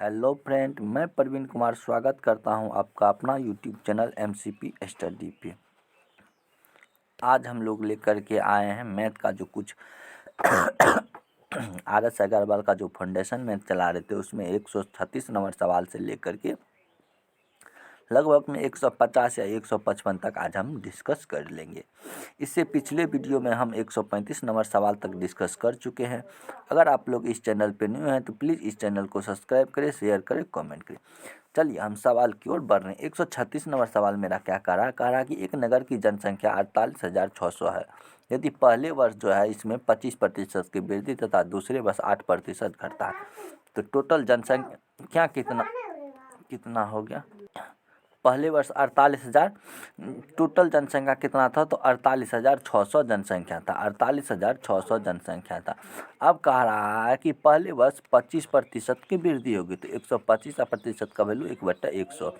Hello friend, मैं प्रवीण कुमार स्वागत करता हूं आपका अपना यूट्यूब चैनल एमसीपी स्टडी पे। आज हम लोग लेकर के आए हैं मैथ का जो कुछ आर एस अग्रवाल का जो फाउंडेशन मैथ चला रहे थे उसमें 136 नंबर सवाल से लेकर के लगभग में 150 या 155 तक आज हम डिस्कस कर लेंगे। इससे पिछले वीडियो में हम 135 नंबर सवाल तक डिस्कस कर चुके हैं। अगर आप लोग इस चैनल पर न्यू हैं तो प्लीज़ इस चैनल को सब्सक्राइब करें, शेयर करें, कमेंट करें। चलिए हम सवाल की ओर बढ़ रहे हैं। 136 नंबर सवाल मेरा क्या कह रहा कि एक नगर की जनसंख्या 48,600 है। यदि पहले वर्ष जो है इसमें 25% की वृद्धि तथा दूसरे वर्ष 8% घटता है तो टोटल जनसंख्या कितना हो गया। पहले वर्ष 48,000, टोटल जनसंख्या कितना था तो 48,600 जनसंख्या था। 48,600 जनसंख्या था। अब कह रहा है कि पहले वर्ष 25% की वृद्धि होगी तो 125% का वैल्यू 1/100।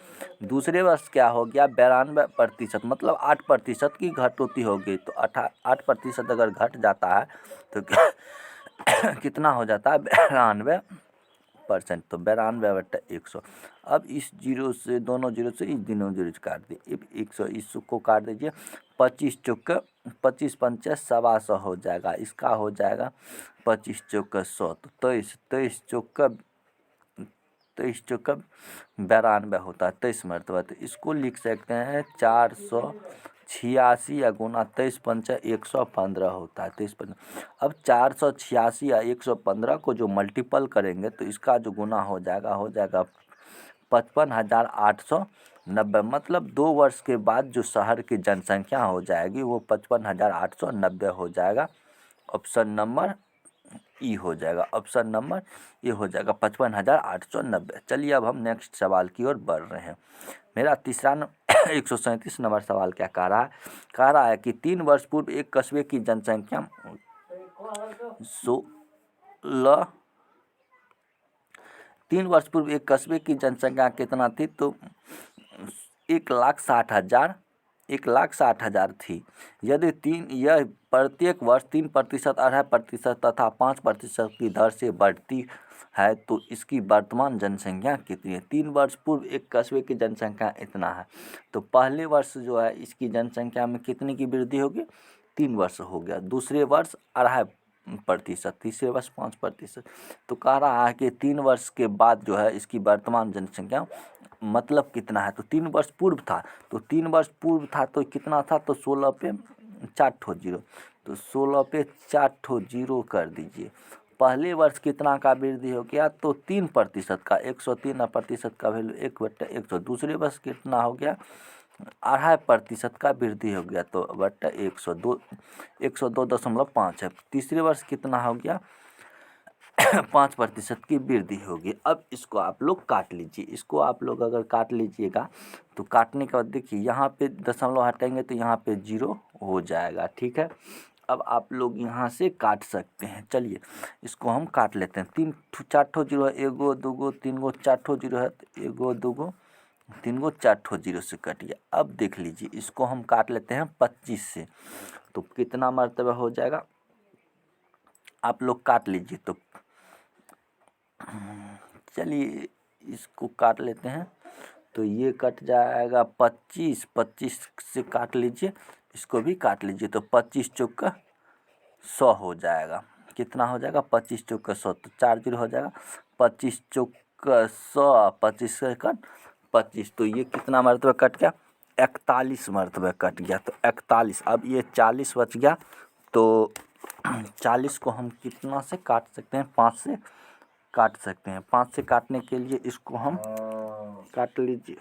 दूसरे वर्ष क्या हो गया 92%, मतलब 8% की घटोती होगी तो 8% अगर घट जाता है तो कितना हो जाता है 92%, तो 92/100। अब इस जीरो से दोनों जीरो से इस दोनों जीरो से काट दिए, 100 इसको काट दीजिए। 25 चौके 25 पंचे 125 हो जाएगा। इसका हो जाएगा 25 चौके 100 तो 23 चौके 92 होता है 23 मरतबा। तो इसको लिख सकते हैं 486 या गुना 23 पंचे 115 होता है 23 15। अब 486 या 115 को जो मल्टीपल करेंगे तो इसका जो गुना हो जाएगा 55,890। मतलब 2 वर्ष के बाद जो शहर की जनसंख्या हो जाएगी वो 55,890 हो जाएगा। ऑप्शन नंबर ई हो जाएगा। ऑप्शन नंबर ए हो जाएगा 55,890। चलिए अब हम नेक्स्ट सवाल की ओर बढ़ रहे हैं। मेरा तीसरा 137 नंबर सवाल क्या कह रहा है कि 3 वर्ष पूर्व एक कस्बे की जनसंख्या 3 वर्ष पूर्व एक कस्बे की जनसंख्या कितना थी तो 1,60,000 थी। यदि यह प्रत्येक वर्ष 3%, 2.5% तथा 5% की दर से बढ़ती है तो इसकी वर्तमान जनसंख्या कितनी है। 3 वर्ष पूर्व एक कस्बे की जनसंख्या इतना है तो पहले वर्ष जो है इसकी जनसंख्या में कितनी की वृद्धि होगी 3 वर्ष हो गया। दूसरे वर्ष 2.5%, तीसरे वर्ष 5%। तो कह रहा है कि 3 वर्ष के बाद जो है इसकी वर्तमान जनसंख्या मतलब कितना है तो 3 वर्ष पूर्व था तो 3 वर्ष पूर्व था तो कितना था तो 16 पे 4 ठो जीरो, तो 16 पे 4 ठो जीरो कर दीजिए। पहले वर्ष कितना का वृद्धि हो गया तो 3% का 103% का वैल्यू 1/100। दूसरे वर्ष कितना हो गया 2.5% का वृद्धि हो गया तो 1/100 102.5 है। तीसरे वर्ष कितना हो गया 5% की वृद्धि होगी। अब इसको आप लोग काट लीजिए। इसको आप लोग अगर काट लीजिएगा तो काटने के बाद देखिए यहाँ पे दशमलव हटाएंगे तो यहाँ पे 0 हो जाएगा। ठीक है, अब आप लोग यहाँ से काट सकते हैं। चलिए इसको हम काट लेते हैं। 4 ठो जीरो है, 1 2 3 4 ठो जीरो है तो 1 2 3 4 ठो जीरो से कट गया। अब देख लीजिए इसको हम काट लेते हैं 25 से तो कितना मरतबा हो जाएगा आप लोग काट लीजिए। तो चलिए इसको काट लेते हैं तो ये कट जाएगा 25 से काट लीजिए, इसको भी काट लीजिए तो 25 चौका 100 हो जाएगा। कितना हो जाएगा 25 चौका 100 तो 4 जीरो हो जाएगा। 25 चौका 100 25 सेकंड 25 तो ये कितना मरतबा कट गया 41 मरतबा कट गया तो 41। अब ये 40 बच गया तो 40 को हम कितना से काट सकते हैं 5 से काट सकते हैं। 5 से काटने के लिए इसको हम काट लीजिए।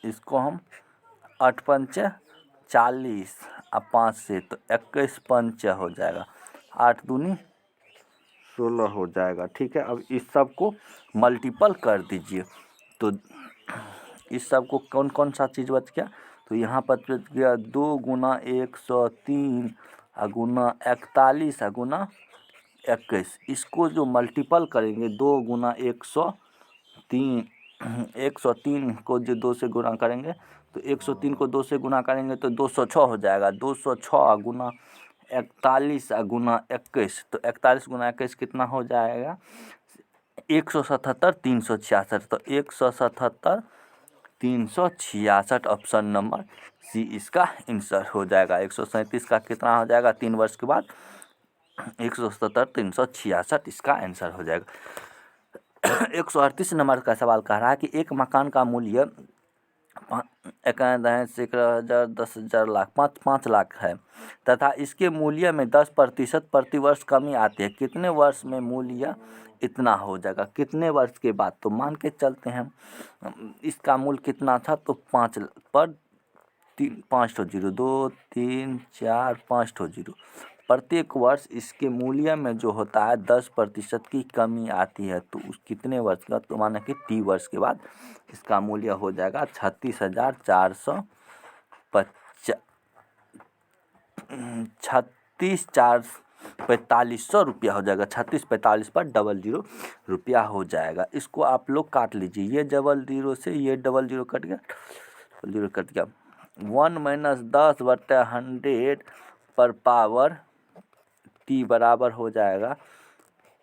इसको हम 8 पंचे 40 अब 5 से तो 21 पंचे हो जाएगा। 8 दूनी 16 हो जाएगा। ठीक है, अब इस सब को मल्टीपल कर दीजिए तो इस सब को कौन कौन सा चीज़ बच गया तो यहाँ पर बच गया 2 गुना 103 गुना 41 गुना 21। इसको जो मल्टीपल करेंगे 2 गुना 103 103 को जो 2 से गुना करेंगे तो 103 को 2 से गुना करेंगे तो 206 हो जाएगा। 206 गुना 41 गुना 21, तो 41 गुना 21 कितना हो जाएगा 177 366, तो 177 366 ऑप्शन नंबर सी इसका आंसर हो जाएगा। 137 का कितना हो जाएगा 3 वर्ष के बाद 177 366 इसका आंसर हो जाएगा। 138 नंबर का सवाल कह रहा है कि एक मकान का मूल्य 1,10,000 10,000 लाख 5 लाख है तथा इसके मूल्य में 10% प्रतिवर्ष कमी आती है, कितने वर्ष में मूल्य इतना हो जाएगा, कितने वर्ष के बाद। तो मान के चलते हैं इसका मूल्य कितना था, तो 5 पर 5 0 2 3 4 5 0 प्रत्येक वर्ष इसके मूल्य में जो होता है 10% की कमी आती है, तो उस कितने वर्ष का, तो माना कि टी वर्ष के बाद इसका मूल्य हो जाएगा 36,450 36,445 रुपया हो जाएगा। 3645 पर 00 रुपया हो जाएगा। इसको आप लोग काट लीजिए, ये 00 से ये 00 कट गया, 0 कट गया। 1 - 10/100 पर पावर टी बराबर हो जाएगा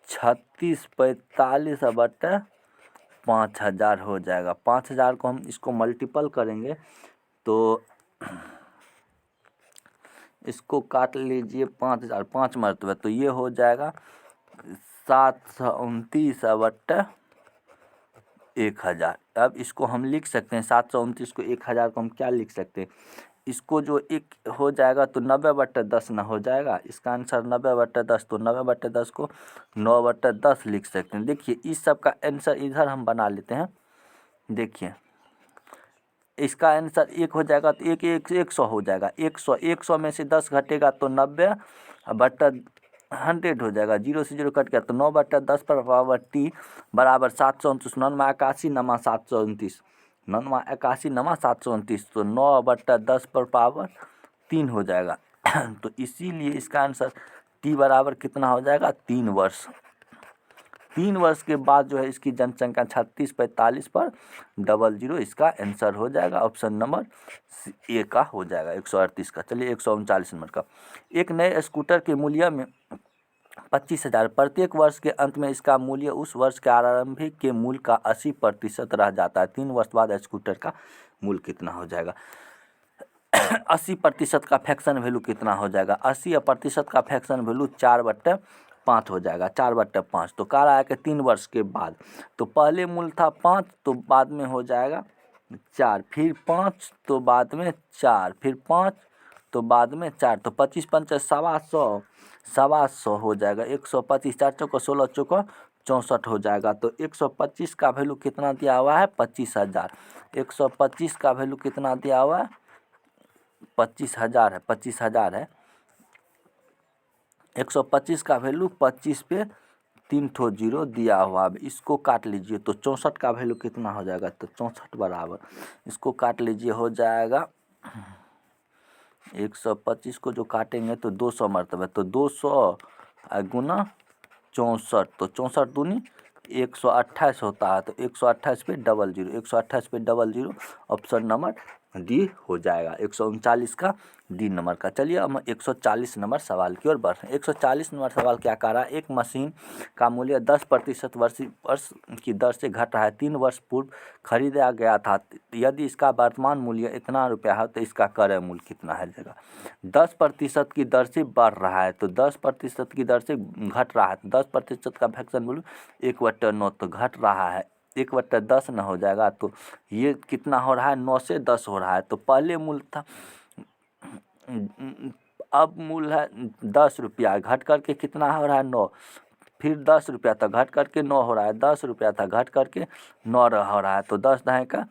3645/5000 हो जाएगा। 5000 को हम इसको मल्टीपल करेंगे तो इसको काट लीजिए 5000 5 मरतबा, तो ये हो जाएगा 729/1000। अब इसको हम लिख सकते हैं 729 को 1000 को हम क्या लिख सकते हैं, इसको जो एक हो जाएगा तो 90/10 ना हो जाएगा, इसका आंसर 90/10, तो 90/10 को 9/10 लिख सकते हैं। देखिए इस सब का आंसर इधर हम बना लेते हैं। देखिए इसका आंसर 1 हो जाएगा तो 100 हो जाएगा। 100 में से 10 घटेगा तो 90/100 हो जाएगा। 0 से 0 कट गया तो 9/10 पर पावर टी बराबर 729, 981 नमा 729, 981 नमा 729, तो 9/10 पर पावर 3 हो जाएगा। तो इसीलिए इसका आंसर टी बराबर कितना हो जाएगा 3 वर्ष। 3 वर्ष के बाद जो है इसकी जनसंख्या 3645 पर 00 इसका आंसर हो जाएगा। ऑप्शन नंबर ए का हो जाएगा 138 का। चलिए 139 नंबर का, एक नए स्कूटर के मूल्य में 25,000, प्रत्येक वर्ष के अंत में इसका मूल्य उस वर्ष के आरंभिक के मूल्य का 80% रह जाता है। 3 वर्ष बाद स्कूटर का मूल्य कितना हो जाएगा। 80% का फ्रैक्शन वैल्यू कितना हो जाएगा। 80% का फ्रैक्शन वैल्यू 4/5 हो जाएगा। 4/5 तो कह रहा है कि 3 वर्ष के बाद, तो पहले मूल्य था 5, तो बाद में हो जाएगा 4, फिर 5 तो बाद में 4, फिर 5 तो बाद में 4, तो 25 पंच 125 हो जाएगा। 125 4 चौको 16 चौको 64 हो जाएगा। तो 125 का वैल्यू कितना दिया हुआ है 25,000। 125 का वैल्यू कितना दिया हुआ है 25,000 है, 25,000 है। 125 का वैल्यू 25 पे 3 ठो 0 दिया हुआ। अब इसको काट लीजिए तो 64 का वैल्यू कितना हो जाएगा, तो 64 बराबर इसको काट लीजिए हो जाएगा 125 को जो काटेंगे तो 200 मरतबा, तो 200 गुना 64, तो 64 दूनी 128 होता है, तो 128 पे 00, 128 पे 00 ऑप्शन नंबर डी हो जाएगा। 139 का डी नंबर का। चलिए हम 140 नंबर सवाल की ओर बढ़ रहे हैं। 140 नंबर सवाल क्या कह रहा है, एक मशीन का मूल्य 10% वर्ष की दर से घट रहा है। 3 वर्ष पूर्व खरीदा गया था, यदि इसका वर्तमान मूल्य इतना रुपया है तो इसका क्रय मूल्य कितना है जगह। 10% की दर से बढ़ रहा है, तो 10% की दर से घट रहा है, तो 10% का फ्रैक्शन मूल्य 1/9, तो घट रहा है 1/10 न हो जाएगा, तो ये कितना हो रहा है 9 से 10 हो रहा है। तो पहले मूल्य था, अब मूल्य है 10 रुपया, घट करके कितना हो रहा है 9, फिर 10 रुपया था घट करके 9 हो रहा है, 10 रुपया था घट करके 9 हो रहा है, तो 10 दहें का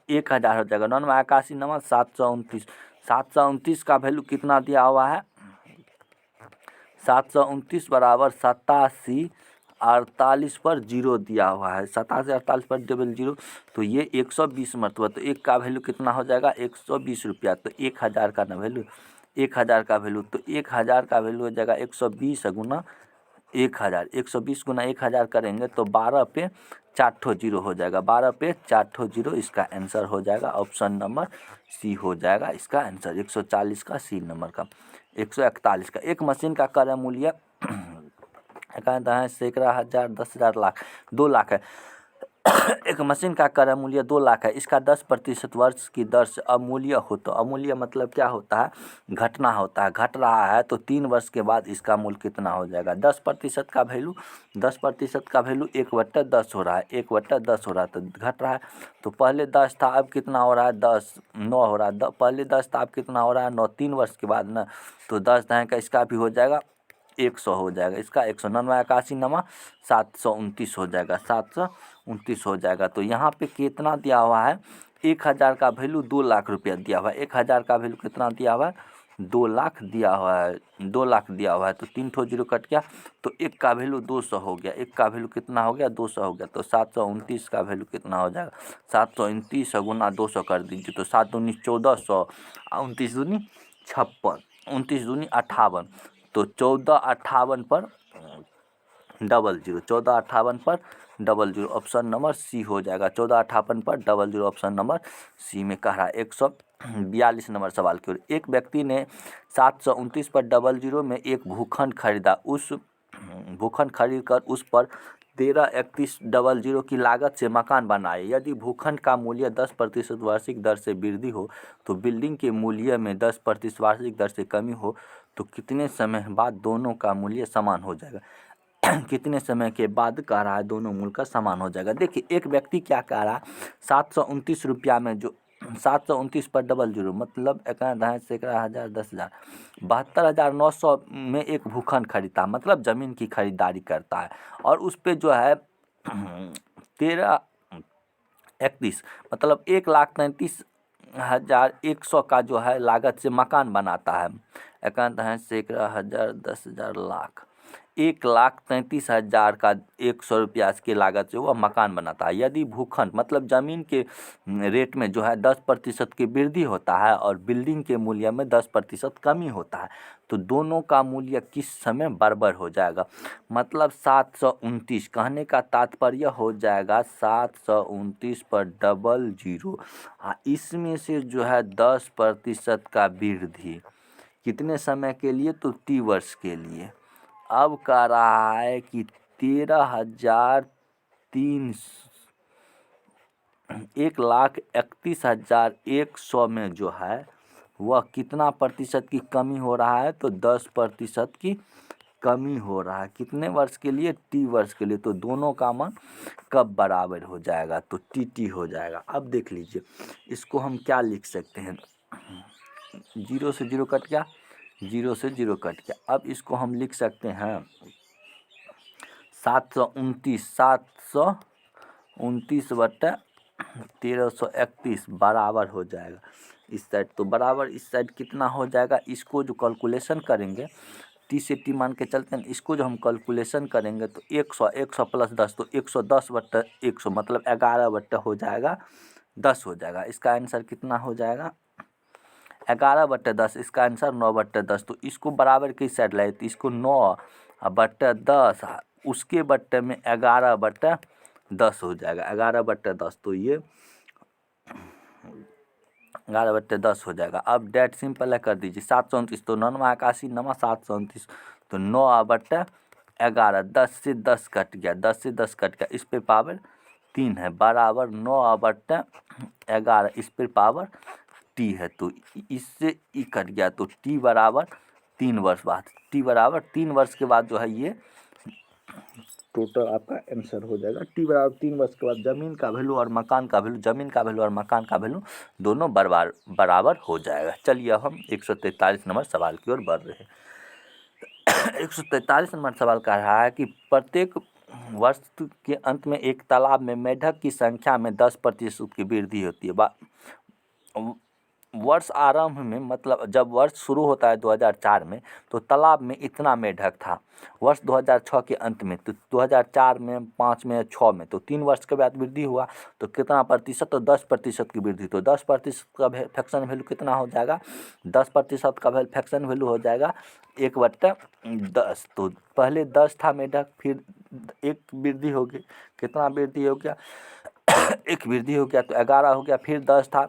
1000 हो जाएगा। 9 में 81 9 729, 729 का वैल्यू कितना दिया हुआ है 729 बराबर 87 48 पर 0 दिया हुआ है। 87 48 पर 00, तो ये 120 मरतबा, तो एक का वैल्यू कितना हो जाएगा 120 रुपया, तो 1000 का ना वैल्यू 1000 का वैल्यू, तो 1000 का वैल्यू हो जाएगा 120 गुना 1000, 120 गुना 1000 करेंगे तो 12 पे 4 ठो 0 हो जाएगा। 12 पे 4 ठो 0 इसका आंसर हो जाएगा। ऑप्शन नंबर सी हो जाएगा इसका आंसर 140 का सी नंबर का। 141 का। एक मशीन का क्रय मूल्य कहता है सैकड़ा, हजार, 10,000, लाख, 2 लाख है। एक मशीन का क्रय मूल्य 2 लाख है, इसका 10% वर्ष की दर से अवमूल्य हो, तो अवमूल्य मतलब क्या होता है, घटना होता है, घट रहा है, तो 3 वर्ष के बाद इसका मूल्य कितना हो जाएगा, 10% का वैल्यू, 10% का वैल्यू 1/10 हो रहा है, 1/10 हो रहा है, तो घट रहा है। तो पहले 10 था, अब कितना हो रहा है, 10, 9 हो रहा है, पहले 10 था, अब कितना हो रहा है, 9, 3 वर्ष के बाद ना, तो 10 दाएँ का इसका भी हो जाएगा 100 हो जाएगा, इसका 199, 81, नमा 729 हो जाएगा, 729 हो जाएगा। तो यहाँ पे कितना दिया हुआ है, 1000 का वैल्यू 2 लाख रुपया दिया हुआ है, 1000 का वैल्यू कितना दिया हुआ है, 2 लाख दिया हुआ है, 2 लाख दिया हुआ है, तो 3 ठो जीरो कट गया, तो 1 का वैल्यू 200 हो गया, 1 का वैल्यू कितना हो गया, 200 हो गया, तो 729 का वैल्यू कितना हो जाएगा, 729 गुना 200 कर दीजिए, तो 7 दूनी 1400, 29 दूनी 56, 29 दूनी 58, तो 1458 पर डबल जीरो, 1458 पर double zero, option number C हो जाएगा, 1458 पर double zero, option number C में कह रहा है। 142 नंबर सवाल की ओर, एक व्यक्ति ने 729 पर डबल जीरो में एक भूखंड खरीदा, उस भूखंड खरीद कर उस पर 133100 की लागत से मकान बनाए। यदि भूखंड का मूल्य 10% वार्षिक दर से वृद्धि हो, तो बिल्डिंग के मूल्य में 10% वार्षिक दर से कमी हो, तो कितने समय बाद दोनों का मूल्य समान हो जाएगा। कितने समय के बाद कह रहा है दोनों मूल्य का समान हो जाएगा। देखिए एक व्यक्ति क्या कह रहा है, 729 रुपया में जो 729 पर डबल जीरो मतलब 1 सैकड़ा, हजार, 10,000, 72,900 में एक भूखंड खरीदता, मतलब ज़मीन की खरीदारी करता है, और उस पर जो है 1331 मतलब 1,33,100 का जो है लागत से मकान बनाता है। 1 सैकड़ा, हजार, 10,000, लाख, 1,33,000 का 100 रुपया की लागत से वह मकान बनाता है। यदि भूखंड मतलब ज़मीन के रेट में जो है 10% की वृद्धि होता है और बिल्डिंग के मूल्य में 10% कमी होता है, तो दोनों का मूल्य किस समय बराबर हो जाएगा, मतलब 729, कहने का तात्पर्य हो जाएगा 729 पर डबल जीरो, इसमें से जो है 10% का वृद्धि कितने समय के लिए, तो 3 वर्ष के लिए। अब कह रहा है कि 1,31,100 में जो है वह कितना प्रतिशत की कमी हो रहा है, तो 10% की कमी हो रहा है। कितने वर्ष के लिए, टी वर्ष के लिए। तो दोनों का मान कब बराबर हो जाएगा, तो टी हो जाएगा। अब देख लीजिए इसको हम क्या लिख सकते हैं, 0 से 0 कट गया, 0 से 0 कट गया। अब इसको हम लिख सकते हैं 729 बटा 1331 बराबर हो जाएगा इस साइड, तो बराबर इस साइड कितना हो जाएगा, इसको जो कैलकुलेशन करेंगे टी से टी मान के चलते हैं, इसको जो हम कैलकुलेशन करेंगे तो 100 प्लस 10 तो 110 बट्टा 100 मतलब 11 बट्टा हो जाएगा 10 हो जाएगा। इसका आंसर कितना हो जाएगा, 11/10, इसका आंसर 9/10। तो इसको बराबर की साइड लाए तो इसको 9/10 उसके बट्टे में 11/10 हो जाएगा, 11/10, तो ये 11/10 हो जाएगा। अब डेट सिंपल है, कर दीजिए 729 तो 981 नमा 729 तो 9/11, 10 से 10 कट गया, 10 से 10 कट गया, इस पे पावर 3 है बराबर 9/11, इस पर पावर टी है, तो इससे ई कट गया, तो टी बराबर 3 वर्ष बाद, टी बराबर 3 वर्ष के बाद जो है ये टोटल आपका आंसर हो जाएगा। टी बराबर 3 वर्ष के बाद ज़मीन का वैल्यू और मकान का वैल्यू, ज़मीन का वैल्यू और मकान का वैल्यू दोनों बराबर हो जाएगा। चलिए अब हम 143 नंबर सवाल की ओर बढ़ रहे हैं। 143 नंबर सवाल कह रहा है कि प्रत्येक वर्ष के अंत में एक तालाब में मेढक की संख्या में 10% की वृद्धि होती है। वर्ष आरंभ में मतलब जब वर्ष शुरू होता है 2004 में तो तालाब में इतना मेढक था। वर्ष 2006 के अंत में तो 2004 में, 5 में, 6 में तो 3 वर्ष के बाद वृद्धि हुआ तो कितना प्रतिशत, तो 10% की वृद्धि। तो 10% का फ्रैक्शन वैल्यू कितना हो जाएगा, 10% का फ्रैक्शन वैल्यू हो जाएगा 1/10। तो पहले 10 था मेढक, फिर एक वृद्धि हो गई, कितना वृद्धि हो गया, एक वृद्धि हो गया तो 11 हो गया, फिर 10 था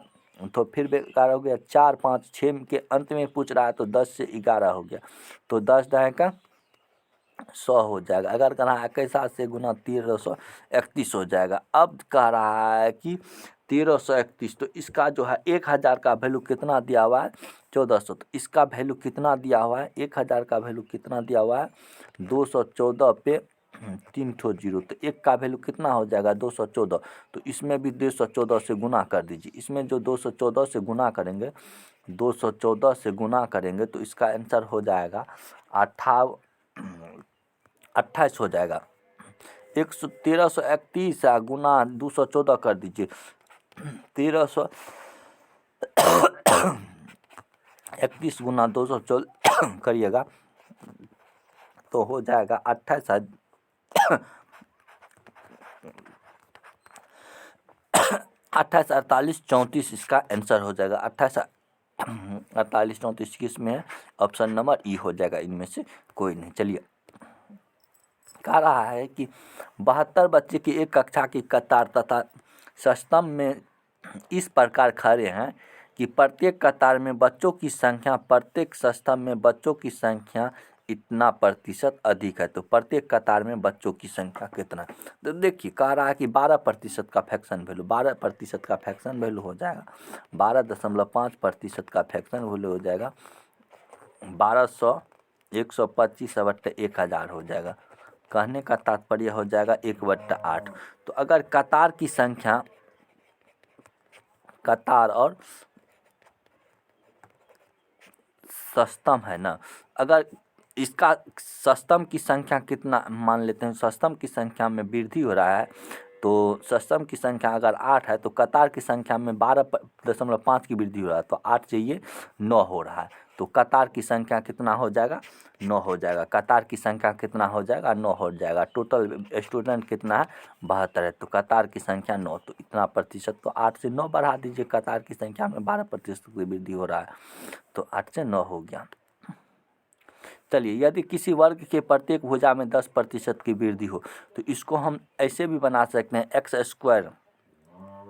तो फिर बेकार हो गया। 4 5 6 के अंत में पूछ रहा है तो 10 से 11 हो गया, तो 10 दहे का 100 हो जाएगा। अगर कह रहा है 21 से गुना 1331 हो जाएगा। अब कह रहा है कि 1331, तो इसका जो है 1000 का वैल्यू कितना दिया हुआ है 1400, तो इसका वैल्यू कितना दिया हुआ है 1000 का वैल्यू कितना दिया हुआ है 214 पे 3 ठो जीरो, तो एक का वैल्यू कितना हो जाएगा 214, तो इसमें भी 214 से गुना कर दीजिए। इसमें जो 214 से गुना करेंगे 214 से गुना करेंगे तो इसका आंसर हो जाएगा 28 हो जाएगा। 1331 गुना 214 कर दीजिए, 1331 गुना 214 करिएगा तो हो जाएगा 28 48 34 इसका आंसर हो जाएगा। 28 48 34 किस में है, ऑप्शन नंबर ई हो जाएगा, इनमें से कोई नहीं। चलिए, कह रहा है कि 72 बच्चे की एक कक्षा की कतार तथा स्तंभ में इस प्रकार खड़े हैं कि प्रत्येक कतार में बच्चों की संख्या प्रत्येक स्तंभ में बच्चों की संख्या इतना प्रतिशत अधिक है। तो प्रत्येक कतार में बच्चों की संख्या कितना, तो देखिए कह रहा है कि 12% का फ्रैक्शन वैल्यू, 12% का फ्रैक्शन वैल्यू हो जाएगा 12.5% का फ्रैक्शन वैल्यू हो जाएगा 1200 125/1000 हो जाएगा। कहने का तात्पर्य हो जाएगा 1/8। तो अगर कतार की संख्या, कतार और स्तंभ है ना, अगर इसका स्तंभ की संख्या कितना मान लेते हैं, स्तंभ की संख्या में वृद्धि हो रहा है, तो स्तंभ की संख्या अगर 8 है तो कतार की संख्या में 12.5 की वृद्धि हो रहा है, तो 8 से ये 9 हो रहा है, तो कतार की संख्या कितना हो जाएगा 9 हो जाएगा। कतार की संख्या कितना हो जाएगा 9 हो जाएगा। टोटल स्टूडेंट कितना है 72 है, तो कतार की संख्या 9, तो इतना प्रतिशत, तो 8 से 9 बढ़ा दीजिए, कतार की संख्या में 12% की वृद्धि हो रहा है, तो 8 से 9 हो गया। चलिए, यदि किसी वर्ग के प्रत्येक भुजा में 10% की वृद्धि हो तो इसको हम ऐसे भी बना सकते हैं x²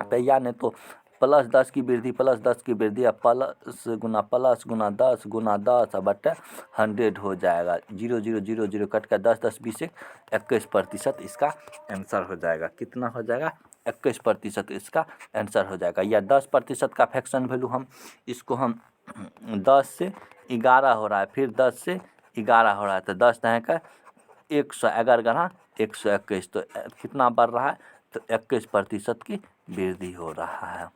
पे, यानी तो +10 की वृद्धि +10 की वृद्धि या प्लस गुना 10 गुना 10/100 हो जाएगा। 0 0 0 0 कट कर 10 10 20 21% इसका आंसर हो जाएगा। कितना हो जाएगा 21% इसका आंसर हो जाएगा। या 10% का फ्रैक्शन वैल्यू हम इसको हम 10 से 11 हो रहा है, फिर 10 से 11 हो रहा है, तो 10 दहे का 100, 11 गणा 121, तो कितना बढ़ रहा है तो 21% की वृद्धि हो रहा है।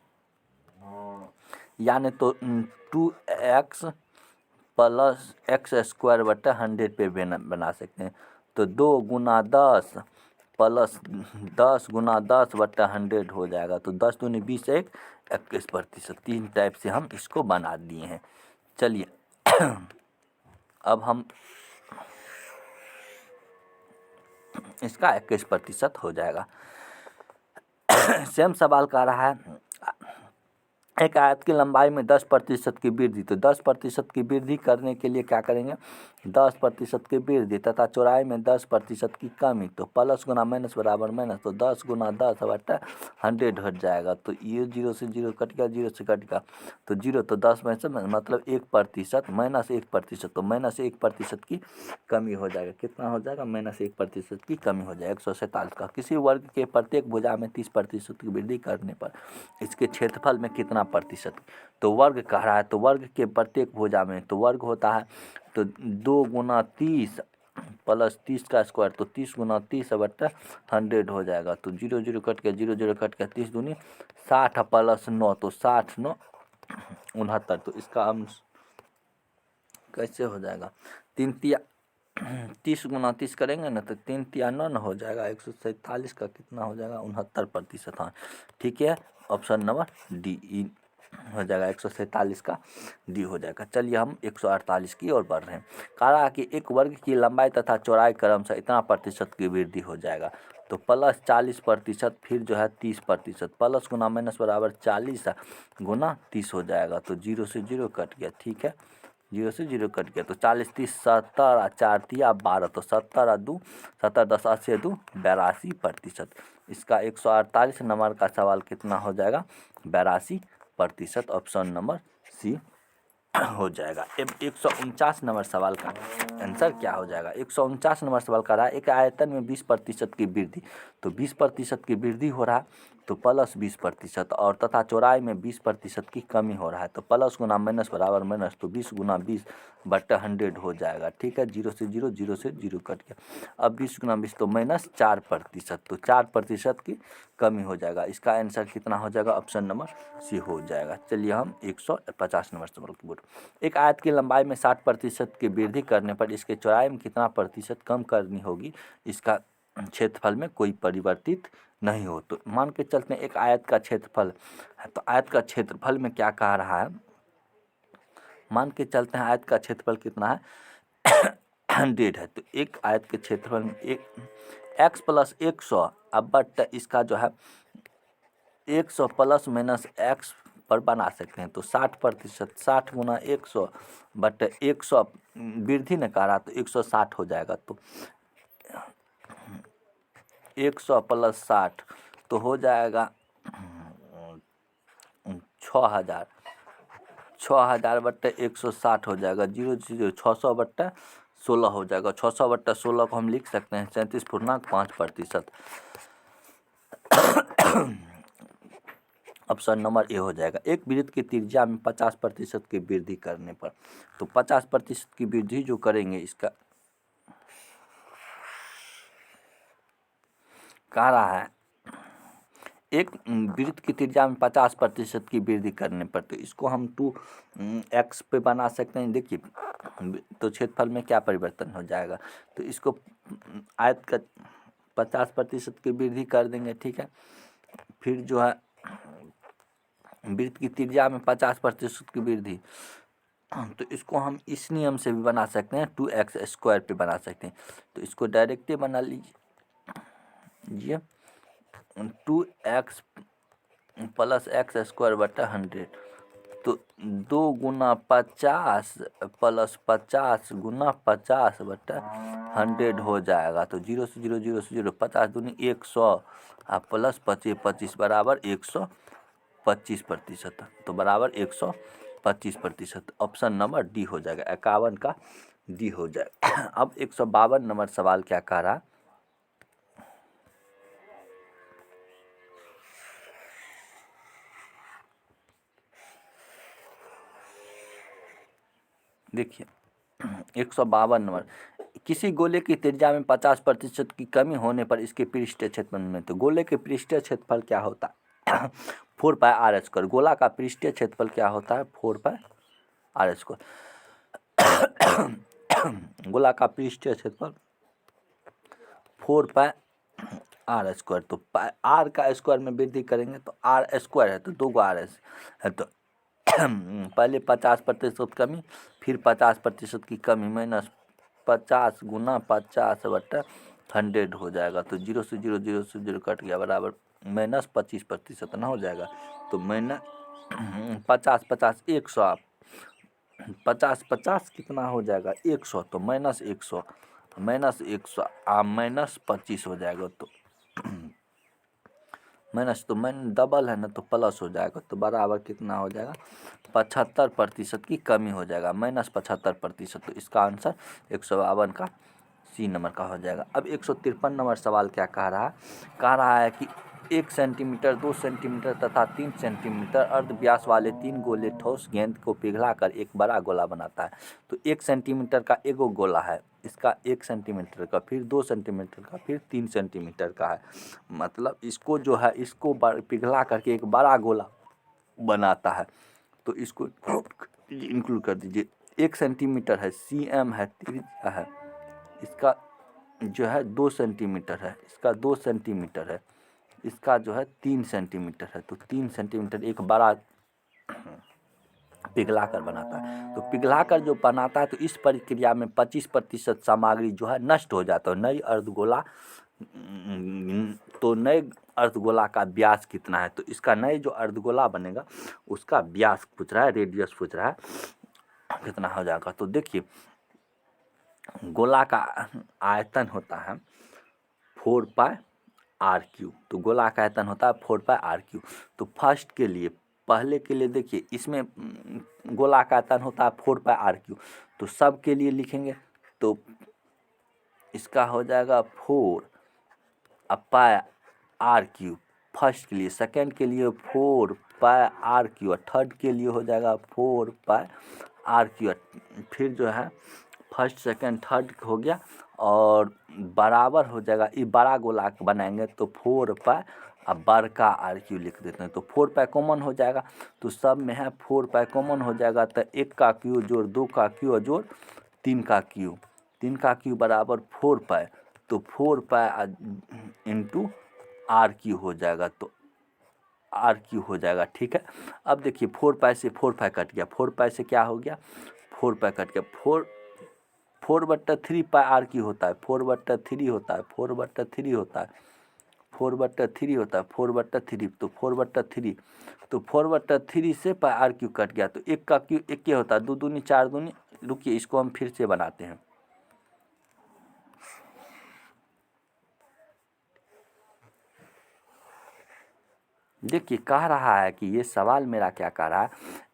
यानी तो 2x प्लस x²/100 पे बना सकते हैं। तो 2 गुना 10 प्लस 10 गुना 10/100 हो जाएगा, तो 10 दूनी 20 21%। 3 टाइप से हम इसको बना दिए हैं। चलिए अब हम इसका 21% हो जाएगा। सेम सवाल कर रहा है, एक आयत की लंबाई में 10% की वृद्धि, तो 10% की वृद्धि करने के लिए क्या करेंगे 10% की वृद्धि तथा चौड़ाई में 10% की कमी, तो प्लस गुना माइनस बराबर माइनस, तो 10 गुना 10/100 हट जाएगा, तो ये 0 से 0 कट गया, 0 से कट गया तो 0, तो 10 में से मतलब 1% माइनस 1%, तो माइनस 1% की कमी हो जाएगा। कितना हो जाएगा -1% की कमी हो जाएगा 147 का। किसी वर्ग के प्रत्येक भुजा में 30% की वृद्धि करने पर इसके क्षेत्रफल में कितना प्रतिशत, तो वर्ग कह रहा है, तो वर्ग के प्रत्येक भुजा में, तो वर्ग होता है तो 2 गुना 30 प्लस 30 का स्क्वायर, तो 30 गुना 30/100 हो जाएगा, तो 0 0 कट के 0 0 कट के 30 दूनी 60 प्लस 9, तो 60 9 69, तो इसका हम कैसे हो जाएगा 3 तिया 30 गुना 30 करेंगे ना तो 3 तिया 9 हो जाएगा, 147 का कितना हो जाएगा 69%। हाँ ठीक है, ऑप्शन नंबर डी ई हो जाएगा, 147 का डी हो जाएगा। चलिए हम 148 की ओर बढ़ रहे हैं। कहा कि एक वर्ग की लंबाई तथा चौड़ाई क्रम से इतना प्रतिशत की वृद्धि हो जाएगा, तो प्लस 40%, फिर जो है 30%, प्लस गुना माइनस बराबर 40 गुना 30 हो जाएगा, तो 0 से 0 कट गया। ठीक है, 0 से 0 कट गया, तो 40 30 70 4 तिया 12, तो 70 2 70 10 80 2 82%। इसका 148 नंबर का सवाल कितना हो जाएगा 82%। प्रतिशत, ऑप्शन नंबर सी हो जाएगा। अब 149 नंबर सवाल का आंसर क्या हो जाएगा। 149 नंबर सवाल का रहा है एक आयतन में 20% की वृद्धि, तो 20% की वृद्धि हो रहा है तो प्लस 20%, और तथा चौड़ाई में 20% की कमी हो रहा है तो प्लस गुना माइनस बराबर माइनस, तो 20 गुना 20/100 हो जाएगा। ठीक है, 0 से 0, 0 से 0 कट गया। अब 20 गुना 20 तो माइनस 4%, तो 4% की कमी हो जाएगा। इसका आंसर कितना हो जाएगा, ऑप्शन नंबर सी हो जाएगा। चलिए हम 150 नंबर सवाल की बोल। एक आयत की लंबाई में 60% की वृद्धि करने पर इसके चौड़ाई में कितना प्रतिशत कम करनी होगी, इसका क्षेत्रफल में कोई परिवर्तित नहीं हो। तो मान के चलते हैं एक आयत का क्षेत्रफल है, तो आयत का क्षेत्रफल में क्या कह रहा है, मान के चलते हैं आयत का क्षेत्रफल कितना है 100 है, तो एक आयत के क्षेत्रफल में एक x प्लस 100, अब बट इसका जो है 100 प्लस माइनस x पर बना सकते हैं, तो 60%, 60 गुना 100 बट 100 वृद्धि ने कहा तो 160 हो जाएगा। तो 100 प्लस 60 तो हो जाएगा 6000, 6000 बट्टे 160 हो जाएगा, 0 0 600 बट्टे 16 हो जाएगा। 600 बट्टे 16 को हम लिख सकते हैं 37.5%, ऑप्शन नंबर ए हो जाएगा। एक वृत्त की त्रिज्या में 50% की वृद्धि करने पर, तो 50% की वृद्धि जो करेंगे इसका कह रहा है एक वृत्त की त्रिज्या में 50% की वृद्धि करने पर, तो इसको हम 2x पे बना सकते हैं। देखिए तो क्षेत्रफल में क्या परिवर्तन हो जाएगा, तो इसको आयत का 50% की वृद्धि कर देंगे। ठीक है, फिर जो है वृत्त की त्रिज्या में 50% की वृद्धि, तो इसको हम इस नियम से भी बना सकते हैं, 2x² पे बना सकते हैं। तो इसको डायरेक्ट बना लीजिए 2x प्लस x² बटा 100, तो 2 गुना 50 प्लस 50 गुना 50 बटा 100 हो जाएगा। तो 0 से 0, 0 से 0, 50 दूनी 100 प्लस 25, 25 बराबर 125%, तो बराबर 125%, ऑप्शन नंबर डी हो जाएगा। 51 का डी हो जाएगा। अब 152 नंबर सवाल क्या कह रहा है, देखिए 152 नंबर, किसी गोले की त्रिज्या में 50% की कमी होने पर इसके पृष्ठीय क्षेत्रफल में, तो गोले के पृष्ठीय क्षेत्रफल क्या होता है 4πr²। गोला का पृष्ठीय क्षेत्रफल क्या होता है 4πr²। गोला का पृष्ठीय क्षेत्रफल 4πr², तो r का स्क्वायर में वृद्धि करेंगे तो r² है, तो 2 गो r है, तो पहले 50% कमी, फिर 50% की कमी माइनस 50 गुना 50 बटा 100 हो जाएगा। तो 0 से 0, 0 से 0 कट गया, बराबर माइनस 25% ना हो जाएगा। तो माइनस 50 50 100, 50 50 कितना हो जाएगा 100, तो माइनस 100 माइनस 25 हो जाएगा। तो माइनस तो डबल है ना, तो प्लस हो जाएगा, तो बराबर कितना हो जाएगा 75% की कमी हो जाएगा, माइनस 75%। तो इसका आंसर 152 का सी नंबर का हो जाएगा। अब 153 नंबर सवाल क्या कह रहा है कि 1 सेंटीमीटर, 2 सेंटीमीटर तथा 3 सेंटीमीटर अर्ध व्यास वाले 3 गोले ठोस गेंद को पिघलाकर एक बड़ा गोला बनाता है। तो 1 सेंटीमीटर का एगो गोला है, इसका 1 सेंटीमीटर का, फिर 2 सेंटीमीटर का, फिर 3 सेंटीमीटर का है। मतलब इसको जो है इसको पिघला करके एक बड़ा गोला बनाता है। तो इसको इंक्लूड कर दीजिए। 1 सेंटीमीटर है, cm है, त्रिज्या है, इसका जो है 2 सेंटीमीटर है, इसका 2 सेंटीमीटर है, इसका जो है 3 सेंटीमीटर है। तो 3 सेंटीमीटर एक बड़ा पिघला कर बनाता है। तो पिघला कर जो बनाता है तो इस प्रक्रिया में 25% सामग्री जो है नष्ट हो जाता है। नई अर्धगोला, तो नए अर्धगोला का व्यास कितना है, तो इसका नए जो अर्धगोला बनेगा उसका व्यास पूछ रहा है, रेडियस पूछ रहा है, कितना हो जाएगा। तो देखिए गोला का आयतन होता है 4πr², तो गोला का आयतन होता है 4πr²। तो फर्स्ट के लिए पहले के लिए देखिए, इसमें गोला का आयतन होता है 4 पाई आर क्यू, तो सब के लिए लिखेंगे तो इसका हो जाएगा 4 पाई आर क्यू फर्स्ट के लिए, सेकंड के लिए 4 पाई आर क्यू, और थर्ड के लिए हो जाएगा 4 पाई आर क्यू। फिर जो है फर्स्ट सेकंड थर्ड हो गया और बराबर हो जाएगा, ये बड़ा गोला बनाएंगे तो 4 पाई, अब बड़का आर क्यू लिख देते हैं तो 4 पाई कॉमन हो जाएगा, तो सब में है 4 पाई कॉमन हो जाएगा, तो 1 का क्यू जोड़ 2 का क्यू जोड़ 3 का क्यू, 3 का क्यू बराबर 4 पाई, तो 4 पाई इंटू आर क्यू हो जाएगा, तो आर क्यू हो जाएगा। ठीक है, अब देखिए 4 पाई से 4 पाई कट गया, 4 पाई से क्या हो गया, 4 पाई कट गया, 4/3 पाई आर क्यू होता है, 4/3 होता है, 4/3 होता है, 4/3 होता है, 4/3, तो 4/3, तो 4/3 से पाई आर क्यू कट गया, तो 1 का क्यू 1 के होता है, 2 दूनी 4 दूनी, रुकिए इसको हम फिर से बनाते हैं। देखिए कह रहा है कि ये सवाल मेरा क्या कह रहा है,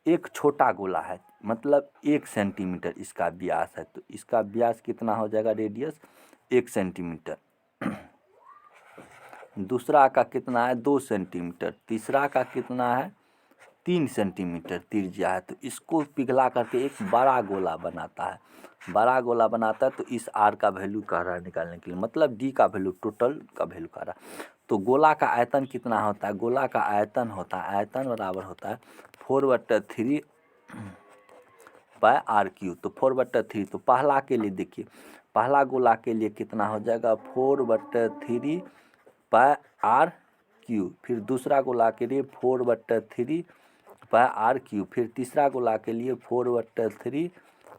एक छोटा गोला है, मतलब 1 सेंटीमीटर इसका व्यास है, तो इसका व्यास कितना हो जाएगा, रेडियस 1 सेंटीमीटर, दूसरा का कितना है 2 सेंटीमीटर, तीसरा का कितना है 3 सेंटीमीटर त्रिज्या है, तो इसको पिघला करके एक बड़ा गोला बनाता है, बड़ा गोला बनाता है, तो इस आर का वैल्यू कह रहा है निकालने के लिए, मतलब डी का वैल्यू, टोटल का वैल्यू कह रहा है। तो गोला का आयतन कितना होता है, गोला का आयतन होता है, आयतन बराबर होता है 4/3 पाई आर क्यू, तो 4/3, तो पहला के लिए देखिए, पहला गोला के लिए कितना हो जाएगा 4/3 पाई आर क्यू, फिर दूसरा गोला के लिए 4/3 पाई आर क्यू, फिर तीसरा गोला के लिए 4/3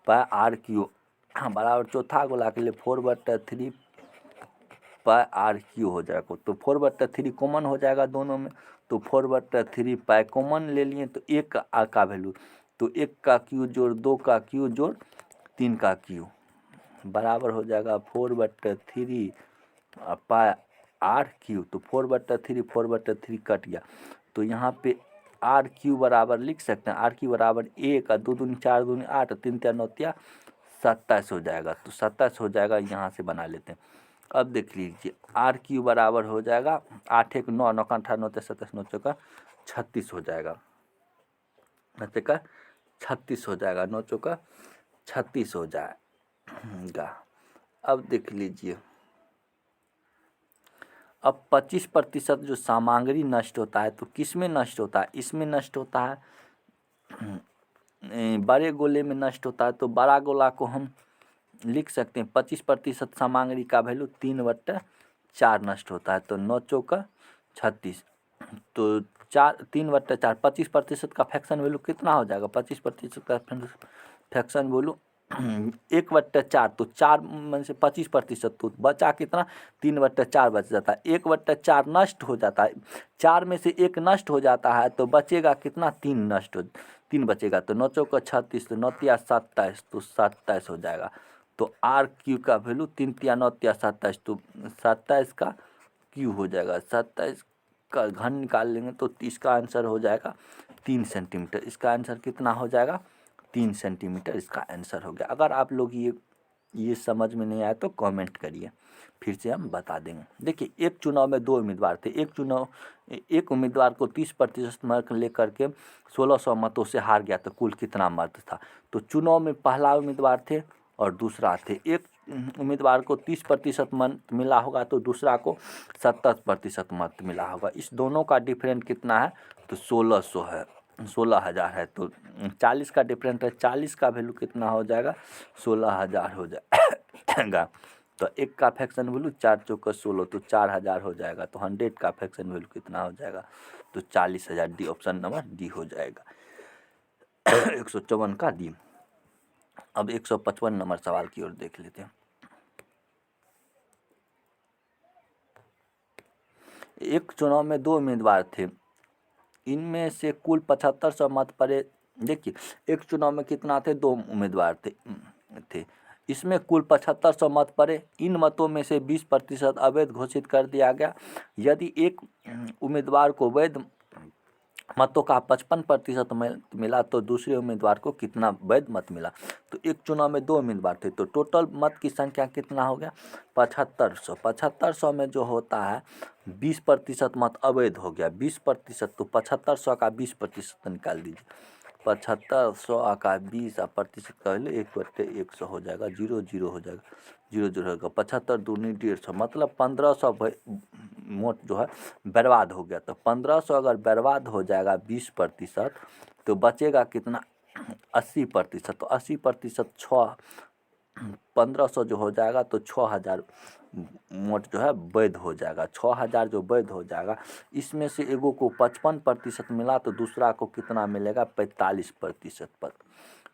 पाई आर क्यू बराबर चौथा गोला के लिए 4/3 पाई आर क्यू हो जाएगा, तो 4/3 कॉमन हो जाएगा दोनों में, तो 4/3 पाई कॉमन ले लिए, तो 1 का वैल्यू, तो 1 का क्यू जोड़ 2 का क्यू जोड़ 3 का क्यू बराबर हो जाएगा 4/3 पाई आर क्यू, तो 4/3 कट गया, तो यहाँ पे आर क्यू बराबर लिख सकते हैं, आर क्यू बराबर 1 2 दूनी 4 दूनी 8, 3 3 9 27 हो जाएगा, तो 27 हो जाएगा, यहाँ से बना लेते हैं। अब देख लीजिए आर क्यू बराबर हो जाएगा 8 1 9 9 18 9 27 9 चौका 36 हो जाएगा, 9 चौका 36 हो जाएगा, 9 चौका 36 हो जाएगा। अब देख लीजिए, अब 25% जो सामग्री नष्ट होता है तो किस में नष्ट होता है, इसमें नष्ट होता है, बड़े गोले में नष्ट होता है, तो बड़ा गोला को हम लिख सकते हैं 25% सामग्री का वैल्यू 3/4 नष्ट होता है, तो 9 चौका 36, तो 3/4 25% का फ्रैक्शन वैल्यू कितना हो जाएगा, 25% का फ्रैक्शन वैल्यू 1/4, तो 4 में से 25%, तो बचा कितना 3/4 बच जाता है, 1/4 नष्ट हो जाता है, 4 में से 1 नष्ट हो जाता है, तो बचेगा कितना 3 बचेगा, तो 9 चौका 36, तो 9 तिया 27, तो 27 हो जाएगा, तो आर क्यू का वैल्यू 3 तिया 9 तिया 27, तो 27 का क्यू हो जाएगा, 27 का घन निकाल लेंगे तो इसका आंसर हो जाएगा 3 सेंटीमीटर, इसका आंसर कितना हो जाएगा 3 सेंटीमीटर, इसका आंसर हो गया। अगर आप लोग ये समझ में नहीं आया तो कमेंट करिए, फिर से हम बता देंगे। देखिए एक चुनाव में 2 उम्मीदवार थे, एक उम्मीदवार को 30% मत लेकर के 1600 मतों से हार गया, तो कुल कितना मत था, तो चुनाव में पहला उम्मीदवार थे और दूसरा थे, एक उम्मीदवार को 30% मत मिला होगा तो दूसरा को 70% मत मिला होगा, इस दोनों का डिफरेंस कितना है, तो 1600 है, 16,000 है, तो 40 का डिफरेंस है, 40 का वैल्यू कितना हो जाएगा 16,000 हो जाएगा, तो 1 का फ्रैक्शन वैल्यू 4 चौका 16, तो 4,000 हो जाएगा, तो 100 का फ्रैक्शन वैल्यू कितना हो जाएगा, तो 40,000, डी ऑप्शन नंबर डी हो जाएगा 154 का डी। अब 155 नंबर सवाल की ओर देख लेते हैं। एक चुनाव में 2 उम्मीदवार थे, इनमें से कुल 7500 मत पड़े। देखिए एक चुनाव में कितना थे 2 उम्मीदवार थे, इसमें कुल 7500 मत पड़े, इन मतों में से 20% अवैध घोषित कर दिया गया। यदि एक उम्मीदवार को वैध मतों का 55% मिला तो दूसरे उम्मीदवार को कितना वैध मत मिला। तो एक चुनाव में 2 उम्मीदवार थे तो टोटल मत की संख्या कितना हो गया 7500। 7500 में जो होता है 20% मत अवैध हो गया 20%। तो 7500 का 20% निकाल दीजिए। 7500 का 20 प्रतिशत कर ले 1/100 हो जाएगा 0 हो जाएगा 0 होगा 75 दूनी 150 मतलब 1500 वोट जो है बर्बाद हो गया। तो 1500 अगर बर्बाद हो जाएगा 20% तो बचेगा कितना 80%। तो 80% 1500 जो हो जाएगा तो 6000 वोट जो है वैध हो जाएगा। 6000 जो वैध हो जाएगा इसमें से एगो को 55% मिला तो दूसरा को कितना मिलेगा 45% पर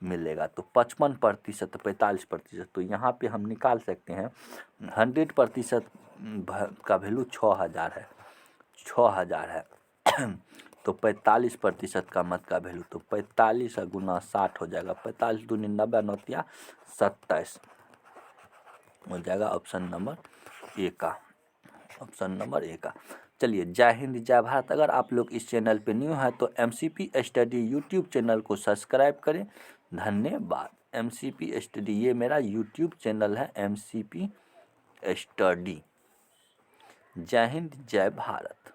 मिलेगा। तो 55% 45%। तो यहाँ पे हम निकाल सकते हैं 100% का वैल्यू 6000 है 6000 है तो 45% का मत का वैल्यू तो 45 गुना 60 हो जाएगा 45 दूनी 90 नौतिया 27 हो जाएगा ऑप्शन नंबर ए का। ऑप्शन नंबर ए का। चलिए जय हिंद जय भारत। अगर आप लोग इस चैनल पे न्यू है तो MCP स्टडी यूट्यूब चैनल को सब्सक्राइब करें। धन्यवाद। MCP स्टडी ये मेरा यूट्यूब चैनल है MCP स्टडी। जय हिंद जय भारत।